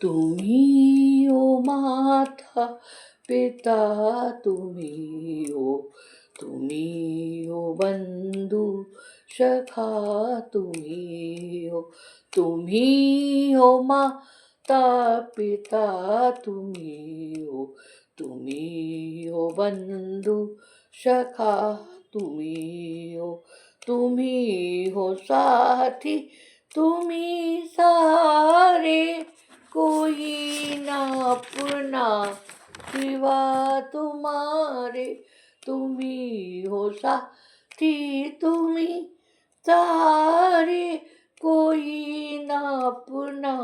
तुम्ही ओ माता पिता, तुम्ही ओ, तुम्ही ओ बंधू सखा, तुम्ही हो, तुम्ही हो माता पिता, तुम्ही हो, तुम्ही हो बंधू सखा, तुम्ही हो, तुम्ही हो साथी, तुम्ही सारे, कोई ना अपना सिवा तुम्हारे, तुम्ही हो साथी, तुम्ही सहारे, कोई ना अपना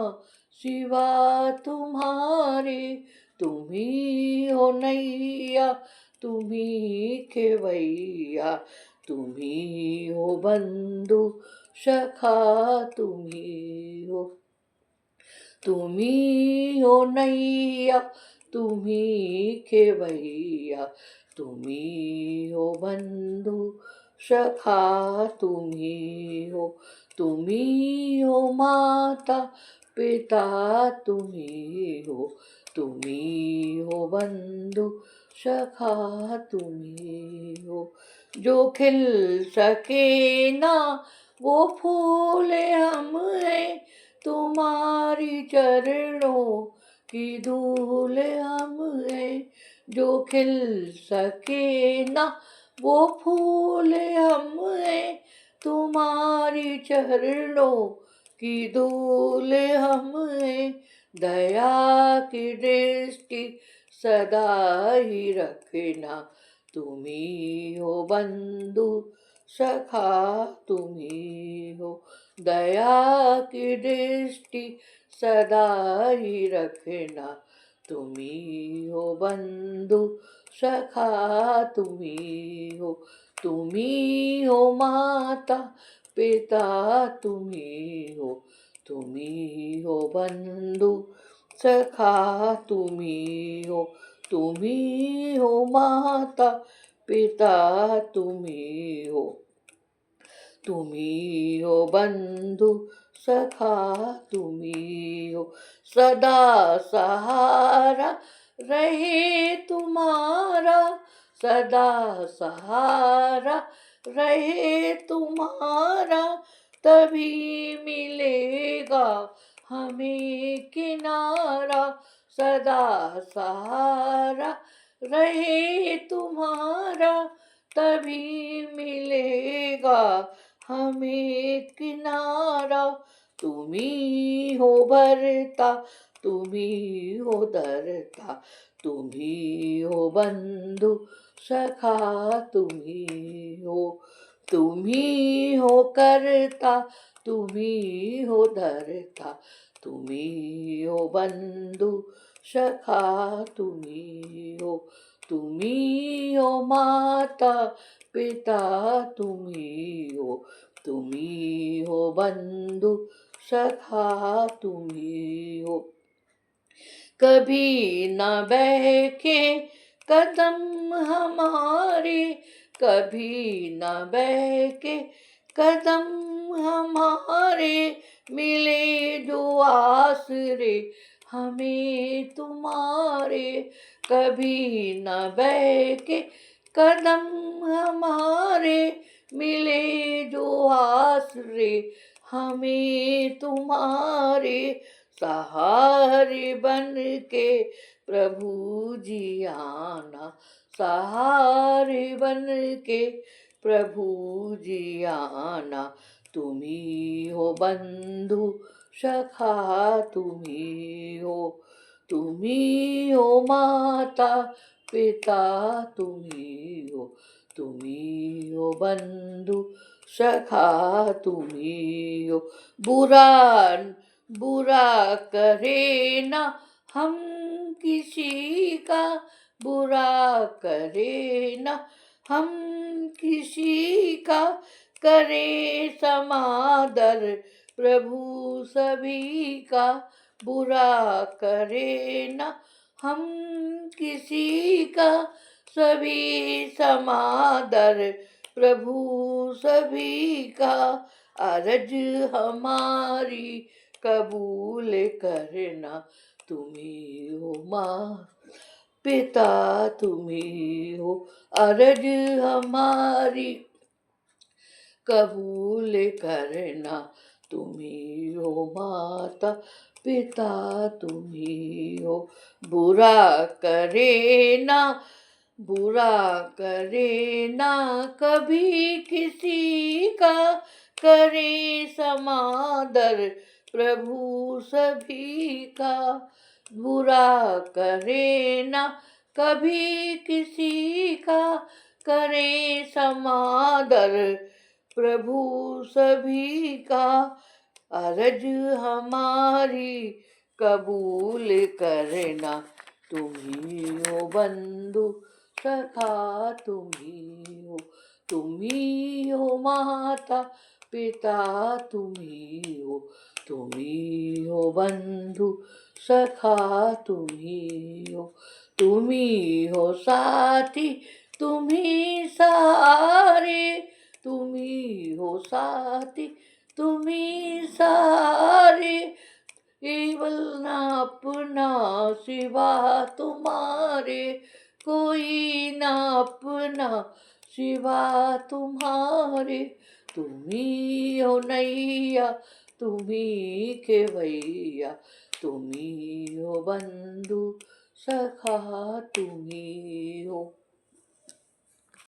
सिवा तुम्हारे, तुम्ही हो नैया, तुम्ही खेवैया, तुम्ही हो बंधू सखा, तुम्ही हो, तुम्ही हो नैया, तुम्ही खेवैया, तुम्ही हो बंधू सखा, तुम्ही हो, तुम्ही हो माता पिता, तुम्ही हो, तुम्ही हो बंधू सखा, तुम्ही हो, जो खिल सके ना वो फूल हम हैं, तुम्हारी चरणों की धूल हम हैं, जो खिल सके ना वो फूल हम हैं, तुम्हारी चरणों की धूल हम हैं, दया की दृष्टि सदा ही रखना, तुम्ही हो बंधु सखा, तुम्ही हो, दया की दृष्टि सदा ही रखना, तुम्ही हो बंधु सखा, तुम्ही हो, तुम्ही हो माता पिता, तुम्ही हो, तुम्ही हो बंधु सखा, तुम्ही हो, तुम्ही हो माता पिता, तुम्ही हो, तुम्ही हो बंधु सखा, तुम्ही हो, सदा सहारा रहे तुम्हारा, सदा सहारा रहे तुम्हारा, तभी मिलेगा हमें किनारा, सदा सहारा रहे तुम्हारा, तभी मिलेगा हमें किनारा, तुम्ही हो भरता, तुम्ही हो धरता, तुम्ही हो बंधु सखा, तुम्ही हो, तुम्ही हो करता, तुम्ही हो धरता, तुम्ही हो बंधु सखा, तुम्ही हो, तुम्ही हो माता पिता, तुम्ही हो, तुम्ही हो बंधु सखा, तुम्ही हो, कभी न बहके कदम हमारे, कभी न बहके कदम हमारे, मिले जो आसरे हमें तुम्हारे, कभी न बहके कदम हमारे, मिले जो आसरे हमें तुम्हारे, सहारे बन के प्रभु जी आना, सहारे बन के प्रभु जी आना, तुम्ही हो बंधु सखा, तुम्ही हो, तुम्ही हो माता पिता, तुम्ही हो, तुम्ही हो बंधु सखा, तुम्ही हो, बुरा बुरा करे ना हम किसी का, बुरा करे ना हम किसी का, करे समादर प्रभु सभी का, बुरा करे ना हम किसी का, सभी समादर प्रभु सभी का, अरज हमारी कबूल करना, तुम्ही हो माँ पिता, तुम्ही हो अर्ज हमारी, कबूल करना, तुम्ही हो माता पिता, तुम्ही हो। बुरा करे ना, बुरा करे ना कभी किसी का, करे समादर प्रभु सभी का। बुरा करे ना कभी किसी का, करे समादर प्रभु सभी का। अरज हमारी कबूल करना, तुम्ही हो बंधु सखा, तुम्ही हो। तुम्ही हो माता पिता, तुम्ही हो। तुम्ही हो बंधु सखा, तुम्ही हो। तुम्ही हो साथी, तुम्ही सहारे, तुम्ही हो साथी, तुम्ही सहारे, केवल ना अपना सिवा तुम्हारे, कोई ना अपना सिवा तुम्हारे। तुम्ही हो नैया, तुम्ही केवैया, तुम्ही हो बंधु सखा, तुम्ही हो।